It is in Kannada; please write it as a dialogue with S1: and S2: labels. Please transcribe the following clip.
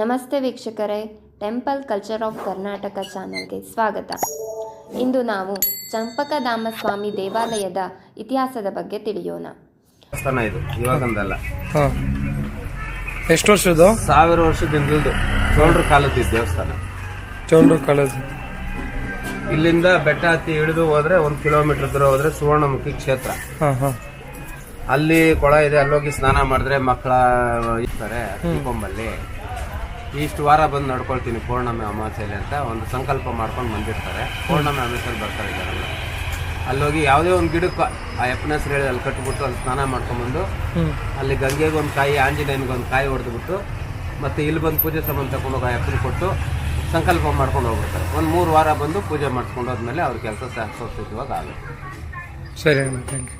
S1: ನಮಸ್ತೆ ವೀಕ್ಷಕರೇ, ಟೆಂಪಲ್ ಕಲ್ಚರ್ ಆಫ್ ಕರ್ನಾಟಕ ಚಾನಲ್ಗೆ ಸ್ವಾಗತ. ಇಂದು ನಾವು ಚಂಪಕಧಾಮಸ್ವಾಮಿ ದೇವಾಲಯದ ಇತಿಹಾಸದ ಬಗ್ಗೆ ತಿಳಿಯೋಣ.
S2: ದೇವಸ್ಥಾನ ಇದು ಇವಾಗಂದಲ್ಲ,
S3: ಎಷ್ಟು ವರ್ಷದ್ದು?
S2: 1000 ವರ್ಷದಿಂದ ಚೋಳರ ಕಾಲದ ದೇವಸ್ಥಾನ.
S3: ಚೋಳರ ಕಾಲದ.
S2: ಇಲ್ಲಿಂದ ಬೆಟ್ಟ ಹತ್ತಿ ಇಳಿದು ಹೋದ್ರೆ 1 ಕಿಲೋಮೀಟರ್ ದೂರ ಹೋದ್ರೆ ಸುವರ್ಣಮುಖಿ ಕ್ಷೇತ್ರ. ಅಲ್ಲಿ ಕೊಳ ಇದೆ, ಅಲ್ಲೋಗಿ ಸ್ನಾನ ಮಾಡಿದ್ರೆ ಮಕ್ಕಳ ಇರ್ತಾರೆ. ಕೊಂಬಲ್ಲಿ ಇಷ್ಟು ವಾರ ಬಂದು ನಡ್ಕೊಳ್ತೀನಿ ಪೌರ್ಣಮಿ ಅಮಾವಾಸ್ಯೆಯಲ್ಲಿ ಅಂತ ಒಂದು ಸಂಕಲ್ಪ ಮಾಡ್ಕೊಂಡು ಬಂದಿರ್ತಾರೆ. ಪೌರ್ಣಮಿ ಅಮಾವಾಸ್ಯೆಯಲ್ಲಿ ಬರ್ತಾರೆ ಇದೆಲ್ಲ. ಅಲ್ಲೋಗಿ ಯಾವುದೇ ಒಂದು ಗಿಡಕ್ಕೆ ಆ ಯಪ್ಪನ ಹೆಸರು ಹೇಳಿ ಅಲ್ಲಿ ಕಟ್ಬಿಟ್ಟು ಅಲ್ಲಿ ಸ್ನಾನ ಮಾಡ್ಕೊಂಡ್ಬಂದು ಅಲ್ಲಿ ಗಂಗೆಗೆ ಒಂದು ಕಾಯಿ, ಆಂಜನೇಯನಿಗೆ ಒಂದು ಕಾಯಿ ಹೊಡೆದ್ಬಿಟ್ಟು ಮತ್ತೆ ಇಲ್ಲಿ ಬಂದು ಪೂಜೆ ಸಂಬಂಧ ತಗೊಂಡೋಗಿ ಆ ಯಪ್ಪನ ಕೊಟ್ಟು ಸಂಕಲ್ಪ ಮಾಡ್ಕೊಂಡು ಹೋಗ್ಬಿಡ್ತಾರೆ. ಒಂದು 3 ವಾರ ಬಂದು ಪೂಜೆ ಮಾಡಿಸ್ಕೊಂಡು ಹೋದ್ಮೇಲೆ ಅವ್ರ ಕೆಲಸ ಶಾಶ್ವತವಾಗಿ ಆಗುತ್ತೆ.
S3: ಸರಿ, ಥ್ಯಾಂಕ್ ಯು.